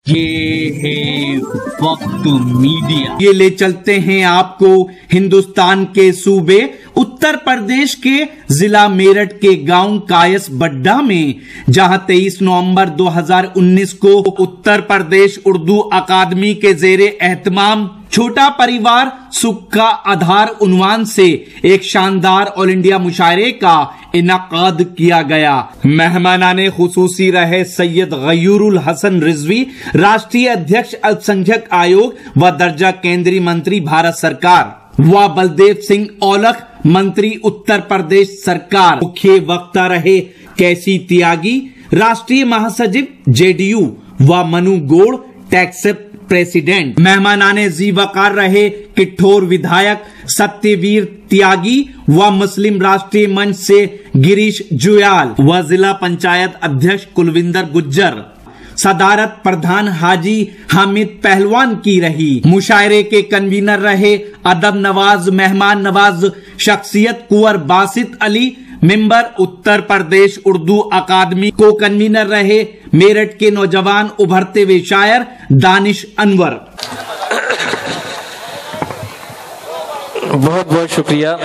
ये है वक्त मीडिया। ये ले चलते हैं आपको हिंदुस्तान के सूबे उत्तर प्रदेश के जिला मेरठ के गांव कायस बड्डा में, जहां 23 नवंबर 2019 को उत्तर प्रदेश उर्दू अकादमी के जेरे एहतमाम छोटा परिवार सुख का आधार उन्वान से एक शानदार ऑल इंडिया मुशायरे का इनाकाद किया गया। मेहमानाने खुसूसी रहे सैयद गयूरुल हसन रिजवी, राष्ट्रीय अध्यक्ष अल्पसंख्यक आयोग व दर्जा केंद्रीय मंत्री भारत सरकार, व बलदेव सिंह औलख, मंत्री उत्तर प्रदेश सरकार। मुख्य वक्ता रहे कैसी त्यागी, राष्ट्रीय महासचिव जेडीयू व मनु गोड़, टैक्सेप प्रेसिडेंट। मेहमानाने जी वकार रहे किठोर विधायक सत्यवीर त्यागी व मुस्लिम राष्ट्रीय मंच से गिरीश जुयाल व जिला पंचायत अध्यक्ष कुलविंदर गुज्जर। सदारत प्रधान हाजी हामिद पहलवान की रही। मुशायरे के कन्वीनर रहे अदब नवाज मेहमान नवाज शख्सियत कुंवर बासित अली, मेंबर उत्तर प्रदेश उर्दू अकादमी। को कन्वीनर रहे मेरठ के नौजवान उभरते हुए शायर दानिश अनवर। बहुत बहुत शुक्रिया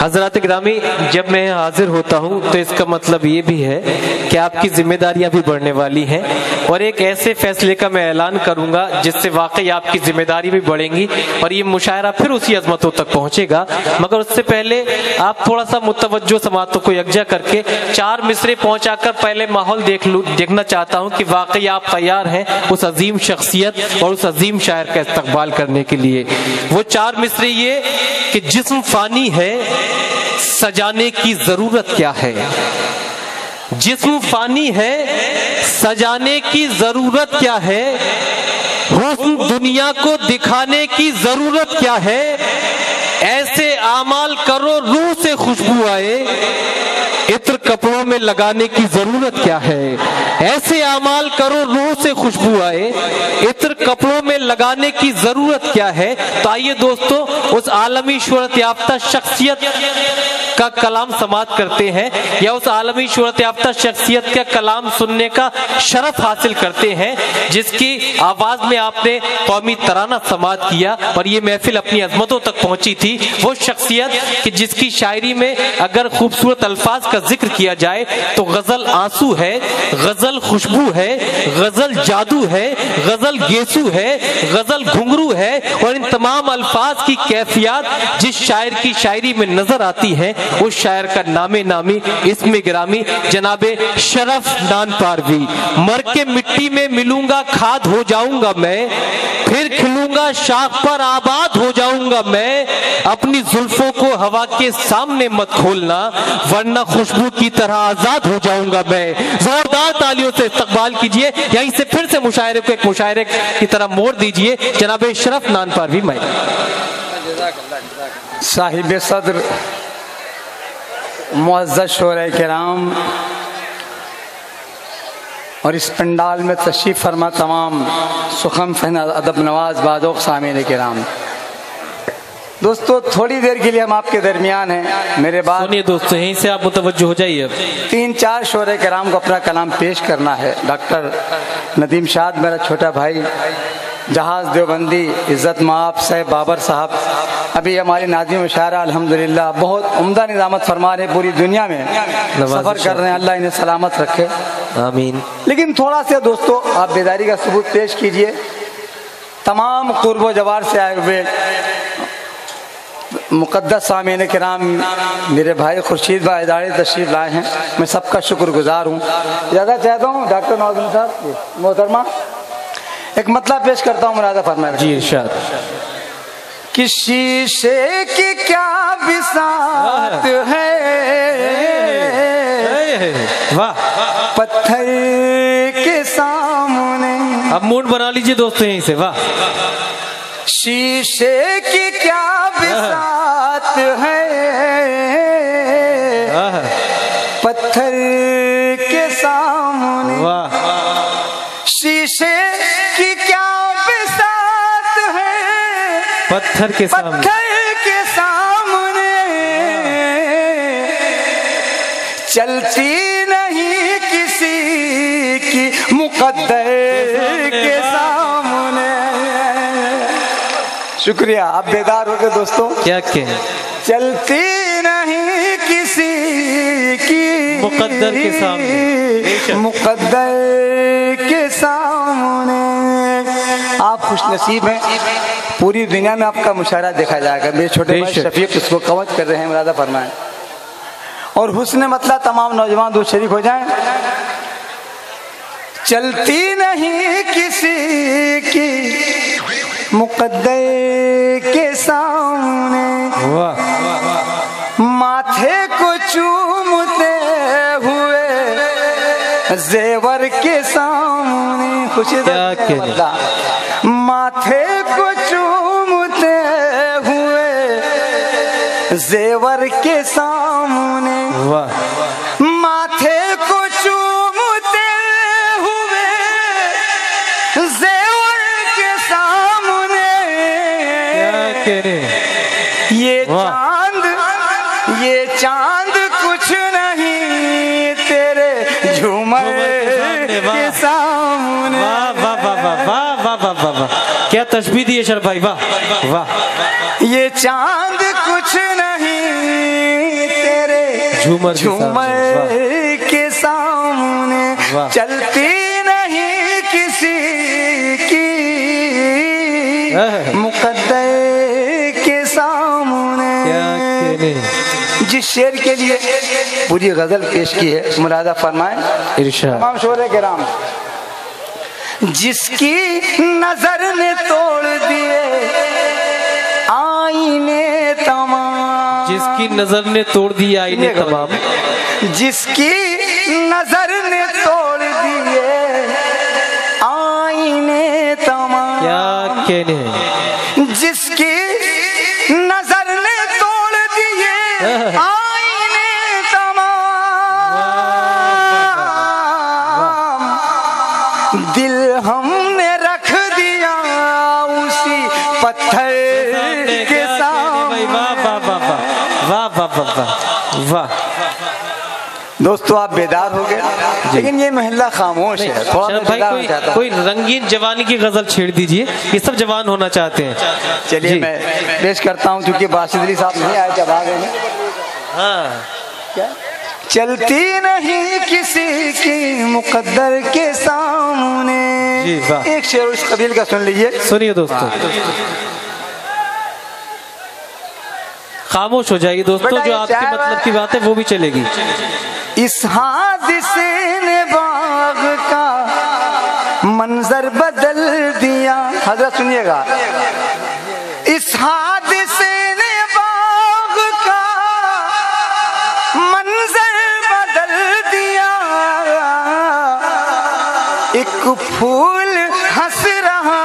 हजरात गिरामी। जब मैं हाजिर होता हूं तो इसका मतलब ये भी है कि आपकी जिम्मेदारियां भी बढ़ने वाली हैं और एक ऐसे फैसले का मैं ऐलान करूंगा जिससे वाकई आपकी जिम्मेदारी भी बढ़ेंगी और ये मुशायरा फिर उसी अजमतों तक पहुंचेगा। मगर उससे पहले आप थोड़ा सा मुतवज्जो समातों को यकजा करके 4 मिसरे पहुंचाकर पहले माहौल देखना चाहता हूं कि वाकई आप तैयार हैं उस अजीम शख्सियत और उस अजीम शायर का इस्तकबाल करने के लिए। वो 4 मिसरे ये कि जिस्म फानी है सजाने की जरूरत क्या है, जिस्म फानी है सजाने की जरूरत क्या है, हुस्न दुनिया को दिखाने की जरूरत क्या है, ऐसे आमाल करो रूह से खुशबू आए, इत्र कपड़ों में लगाने की जरूरत क्या है, ऐसे आमाल करो रूह से खुशबू आए, इत्र कपड़ों में लगाने की जरूरत क्या है। तो आइए दोस्तों उस आलमी शोहरत याफ्ता शख्सियत का कलाम समात करते हैं या उस आलमी शोहरत याफ्ता शख्सियत का कलाम सुनने का शरफ हासिल करते हैं जिसकी आवाज में आपने कौमी तराना समात किया और ये महफिल अपनी अजमतों तक पहुंची थी। वो शख्सियत कि जिसकी शायरी में अगर खूबसूरत अल्फाज का जिक्र किया जाए तो गजल आंसू है, गजल खुशबू है, गजल जादू है, गजल गेसू है, गजल घुंघरू है और इन तमाम अल्फाज की कैफियत जिस शायर की शायरी में नजर आती है उस शायर का नामे नामी इसमें गिरामी जनाबे शरफ नान पारवी। मर के मिट्टी में मिलूंगा खाद हो जाऊंगा मैं, फिर खिलूंगा शाख पर आबाद हो जाऊंगा मैं, अपनी जुल्फों को हवा के सामने मत खोलना वरना खुशबू की तरह आजाद हो जाऊंगा मैं। जोरदार तालियों से इस्तकबाल कीजिए, यहीं से फिर से मुशायरे को एक मुशायरे की तरह मोड़ दीजिए जनाबे शरफ नान पारवी। मैं साहिब सदर मुअज़्ज़ज़ शोहरे किराम और इस पंडाल में तशरीफ़ फरमा तमाम सुखम फहन अदब नवाज बादोक सामीन किराम, दोस्तों थोड़ी देर के लिए हम आपके दरमियान हैं। मेरे बाद सुनिए दोस्तों यहीं से आप मुतवज्जो हो जाइए। 3-4 शोहरे किराम को अपना कलाम पेश करना है। डॉक्टर नदीम शाद मेरा छोटा भाई, जहाज देवबंदी इज़्ज़त माप साहब बाबर साहब, अभी हमारी नाज़िम मुशायरा अल्हम्दुलिल्लाह बहुत उम्दा निज़ामत फरमा रहे, पूरी दुनिया में सफ़र कर रहे हैं, अल्लाह इन्हें सलामत रखे आमीन। लेकिन थोड़ा सा दोस्तों आप बेदारी का सबूत पेश कीजिए। तमाम कुर्बो जवार से आए हुए मुक़द्दस सामीन किराम मेरे भाई खुर्शीद भाई इदारे तशरीफ़ लाए हैं, मैं सबका शुक्रगुजार हूँ। ज़्यादा चाहता हूँ डॉक्टर नवाज़ुद्दीन साहब मोहतरमा एक मतलब पेश करता हूँ, मुरादा फरमाए जी इरशाद। कि शीशे की क्या बिसात है, वाह, पत्थर के सामने। अब मूड बना लीजिए दोस्तों यहीं से। वाह, शीशे की क्या बिसात है, पत्थर के सामने। वाह, शीशे की क्या बिसात है, पत्थर के सामने, पत्थर के सामने। चलती नहीं किसी की मुकद्दर के शुक्रिया, आप बेदार हो गए दोस्तों। क्या कहें, चलती नहीं किसी की मुकद्दर के सामने, मुकद्दर के सामने। आप खुश नसीब हैं, पूरी दुनिया में आपका मुशायरा देखा जाएगा। मेरे छोटे भाई शफीक उसको कवच कर रहे हैं, मुरादा फरमाएं। और हुस्न मतलब तमाम नौजवान दो शरीक हो जाएं। चलती नहीं किसी की मुकद्दर के सामने, माथे को चूमते हुए जेवर के सामने। खुशी माथे को चूमते हुए जेवर के सामने, माथे को चूमते हुए जेवर के सामने। ये चांद कुछ नहीं तेरे झूमर के सामने। वाह वाह वाह वाह वाह वाह वाह वाह, क्या तशबीह दी है शरफ भाई, वाह वाह। ये चांद कुछ नहीं तेरे झूमर के सामने। चलती नहीं किसी की मुकद्दर के सामने। जिस शेर के लिए पूरी गजल पेश की है, मुरादा फरमाएं इरशाद। तमाम शोरे के राम। जिसकी नजर ने तोड़ दिए आईने तमाम, जिसकी नजर ने तोड़ दिए आईने तमाम, जिसकी नजर ने तोड़ दिए आईने तमाम। क्या कहने हैं, जिसकी नजर ने तोड़ दिए आईने तमाम, दिल हमने रख दिया उसी पत्थर के सामने। वाह वाह वाह वाह वाह वाह वाह। दोस्तों आप बेदार हो गए, लेकिन ये महल्ला खामोश है। थोड़ा भाई कोई रंगीन जवानी की गजल छेड़ दीजिए, ये सब जवान होना चाहते हैं। चलिए मैं पेश करता हूँ, क्योंकि बाशिद अली साहब नहीं आए जब आ गए। हाँ, क्या चलती नहीं किसी की मुकद्दर के सामने। एक शेर इस कबील का सुन लीजिए। सुनिए दोस्तों, खामोश हो जाइए दोस्तों, जो आपके मतलब की बात है वो भी चलेगी। इस हादसे ने बाग का मंजर बदल दिया। हजरत सुनिएगा, इस हादसे ने बाग का मंजर बदल दिया। एक फूल हंस रहा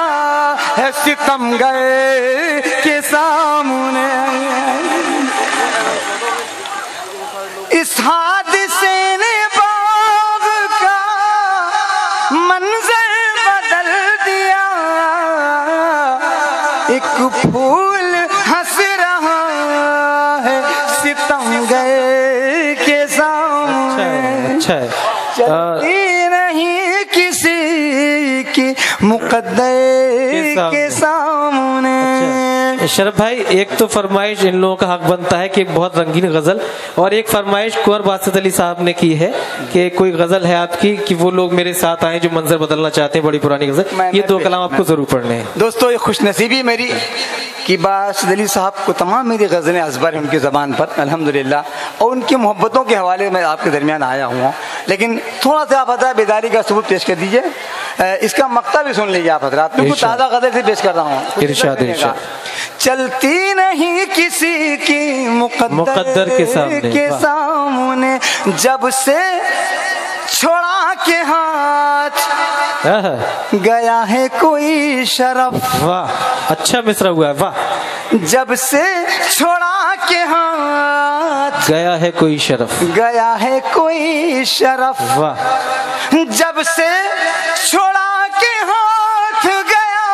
है सितमगर के सामने। इस हादसे ने बाग का मंजर बदल दिया। एक फूल हंस रहा है सितमगर के सामने। अच्छा चलती नहीं किसी की मुकद्दर के सामने। शरफ भाई, एक तो फरमाइश इन लोगों का हक बनता है कि एक बहुत रंगीन गजल, और एक फरमाइश कुंवर बासित अली साहब ने की है कि कोई गजल है आपकी कि वो लोग मेरे साथ आए जो मंजर बदलना चाहते हैं, बड़ी पुरानी गजल। ये दो कलाम आपको जरूर पढ़ने हैं दोस्तों। ये खुशनसीबी मेरी कि बासित अली साहब को तमाम मेरी गजलें अज़बर हैं उनकी ज़बान पर, अल्हम्दुलिल्लाह, और उनकी मोहब्बतों के हवाले में आपके दरमियान आया हुआ। लेकिन थोड़ा सा आप हजरात बेदारी का सबूत पेश कर दीजिए। इसका मक्ता भी सुन लीजिए आप हजरात, बिल्कुल ताज़ा गजल से पेश कर रहा हूँ। इरशाद इरशाद। चलती नहीं किसी की मुकद्दर के सामने, जब से छोड़ा के हाथ गया है कोई शरफ। वाह, अच्छा मिसरा हुआ है, वाह। जब से छोड़ा के हाथ गया है कोई शरफ, गया है कोई शरफ। वाह। जब से छोड़ा के हाथ गया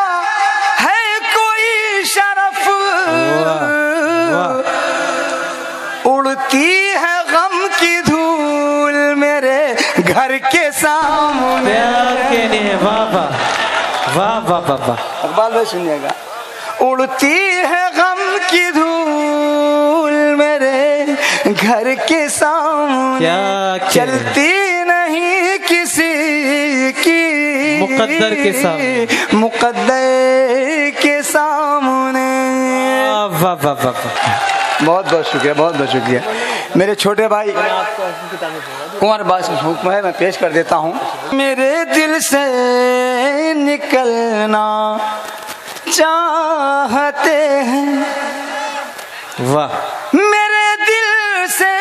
है कोई शरफ। उड़ती है गम की धूल मेरे घर के सामने। वाह वाह वाह वाह वाह वाह। इकबाल भाई सुनिएगा, उड़ती है गम की धूल मेरे घर के सामने, क्या चलती नहीं किसी की मुकद्दर के सामने, मुकद्दर के सामने। वाह वाह वाह वाह। बहुत बहुत शुक्रिया, बहुत बहुत शुक्रिया। मेरे छोटे भाई कुंवर बास हुक्म है, मैं पेश कर देता हूँ। मेरे दिल से निकलना चाहते हैं, वाह, मेरे दिल से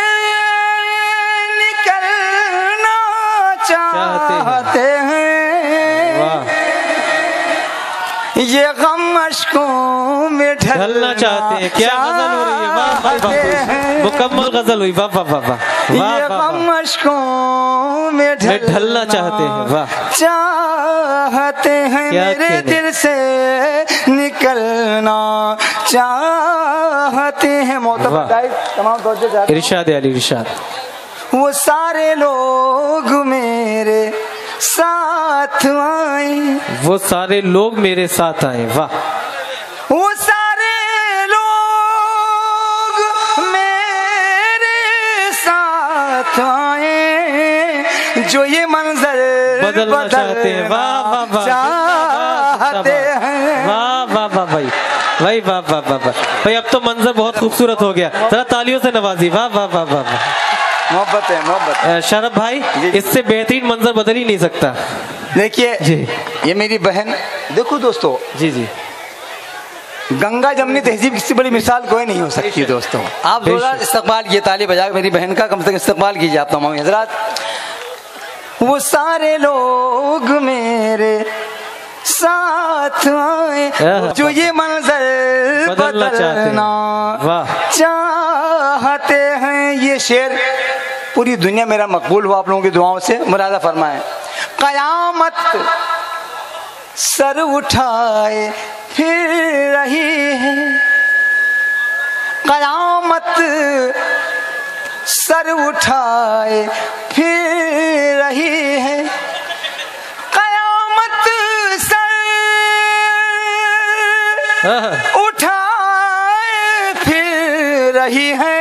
निकलना चाहते हैं, वाह, ये गम अश्कों में ढलना चाहते हैं। क्या गजल हो रही है, वाह वाह वाह, मुकम्मल गजल हुई, वाह वाह वाह वाह। ये गम अश्कों में ढलना चाहते हैं, वाह, चाहते हैं, मेरे दिल से निकलना चाहते हैं। मोहतरम तमाम तवज्जो, इरशाद अली इरशाद। वो सारे लोग मेरे साथ आए, वो सारे लोग मेरे साथ आए, वाह, वो सारे लोग मेरे साथ आए, जो ये मंजर बदलना चाहते हैं, वाह वाह वाह, चाहते हैं, वाह वाह वाह भाई, भाई वाह वाह वाह वाह भाई। अब तो मंजर बहुत खूबसूरत हो गया, जरा तालियों से नवाजी, वाह वाह वाह वाह वाह। मोहब्बत है, मोहब्बत है। शरफ भाई, इससे बेहतरीन मंजर बदल ही नहीं सकता। देखिए जी, ये मेरी बहन, देखो दोस्तों, जी जी, गंगा जमनी तहजीब की बड़ी मिसाल कोई नहीं हो सकती दोस्तों। आप जोरदार इस्तकबाल किए, ताली बजा मेरी बहन का कम से कम इस्तकबाल कीजिए आप तमाम हजरात। वो सारे लोग मेरे साथ आए, जो ये मंजर बदलना चाहते हैं। ये शेर पूरी दुनिया मेरा मकबूल हुआ आप लोगों की दुआओं से, मुरादा फरमाएं। कयामत सर उठाए फिर रही है, कयामत सर उठाए फिर रही है, कयामत सर उठाए फिर रही है,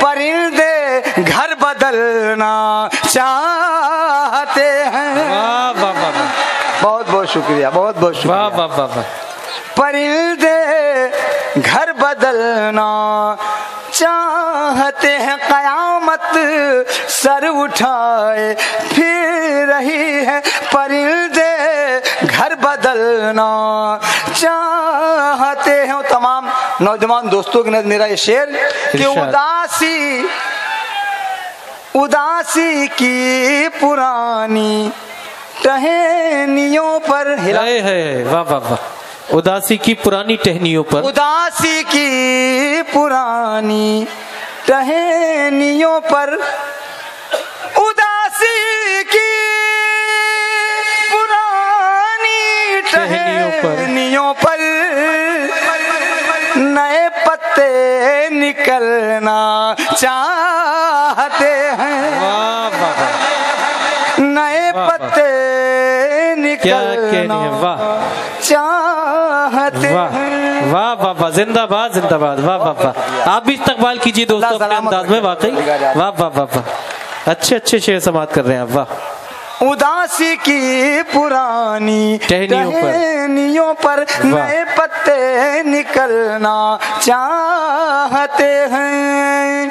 परिंदे घर बदलना चाहते हैं। वाह वाह वाह, बहुत बहुत शुक्रिया, बहुत बहुत शुक्रिया, वाह वाह वाह वाह। परिंदे घर बदलना चाहते हैं, कयामत सर उठाए फिर रही है, परिंदे घर बदलना चाहते हैं। तमाम नौजवान दोस्तों के नज़र मेरा ये शेर कि उदासी उदासी की पुरानी टहनियों पर हिला है, वाह वाह वाह, उदासी की पुरानी टहनियों पर, उदासी की पुरानी टहनियों पर, उदासी की पुरानी टहनियों पर नए पत्ते निकलना चाहते हैं। वाह वाह वाह, नए पत्ते निकलना चाहते हैं। वाह वाह वाह, जिंदाबाद जिंदाबाद, वाह वाह वाह। आप भी इस्तकबाल कीजिए दोस्तों अपने अंदाज में, वाकई वाह वाह वाह वाह, अच्छे अच्छे शेर समात कर रहे हैं आप, वाह। उदासी की पुरानी टहनियों पर नए पत्ते निकलना चाहते हैं।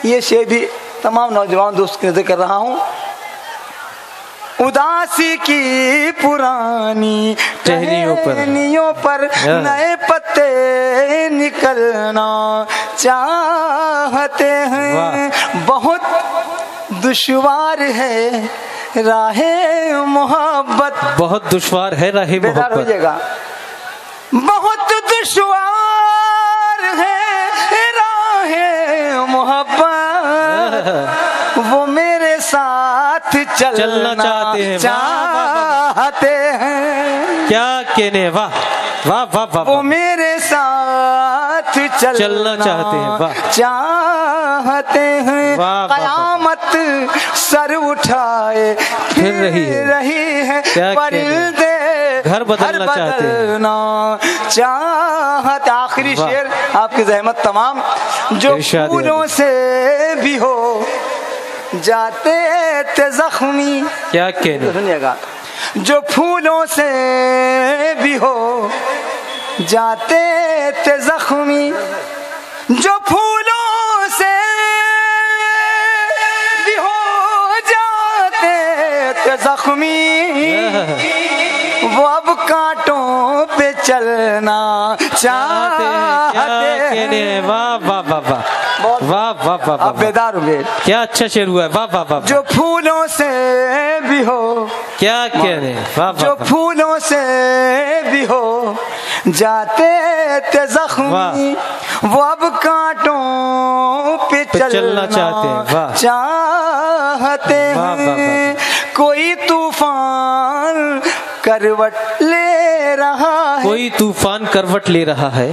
ये शेर भी तमाम नौजवान दोस्त के कर रहा हूँ। उदासी की पुरानी टहनियों पर नए पत्ते निकलना चाहते हैं। बहुत दुश्वार है राहे मोहब्बत, बहुत दुश्वार है राहे मोहब्बत, बहुत दुश्वार है राहे मोहब्बत, वो मेरे साथ चलना चाहते हैं। क्या कहने, वाह वाह वाह वाह, वो मेरे साथ चलना चाहते हैं, वाह चाहते हैं। कयामत सर उठाए फिर रही है, परिंदे घर बदलना चाहते। आखिरी शेर आपकी जहमत तमाम। जो फूलों से भी हो जाते थे जख्मी, क्या कहने, सुनिएगा, जो फूलों से भी हो जाते थे जख्मी, जो फूलों से भी हो जाते थे जख्मी, वो अब कांटों पे चलना चाहते हैं। वाह वाह वाह वाह वाह वाह वाह, अब बेदार हुए, क्या अच्छा शेर हुआ है। वाह वाह वाह, जो फूलों से भी हो, क्या कहने, वाह जो फूलों से भी हो जाते थे जख्मी, वो अब कांटों पे चलना चाहते हैं। कोई तूफान करवट ले रहा है, कोई तूफान करवट ले रहा है,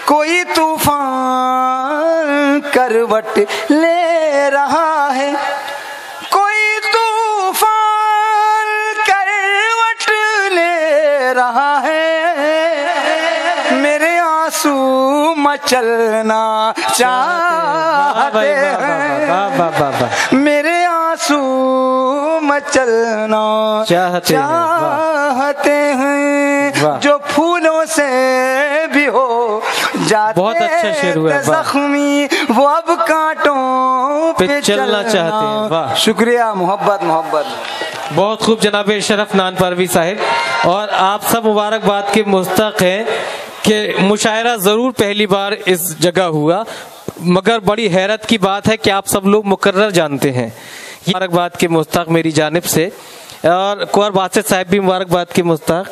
कोई तूफान करवट ले रहा है, कोई तूफान करवट ले रहा है। मेरे आंसू मचलना चाहते हैं, मेरे आंसू मचलना चाहते हैं। जो फूलों से भी हो जाते, बहुत अच्छा शेर हुआ है, जख्मी, वो अब कांटों पे चलना चाहते हैं। वाह, शुक्रिया, मोहब्बत मोहब्बत। बहुत खूब जनाब शरफ नान परवी साहिब। और आप सब मुबारकबाद के मुस्तक हैं कि मुशायरा ज़रूर पहली बार इस जगह हुआ, मगर बड़ी हैरत की बात है कि आप सब लोग मुकर्रर जानते हैं। मुबारकबाद के मुस्तक मेरी जानिब से, और कुंवर बासित साहब भी मुबारकबाद के मुस्तक।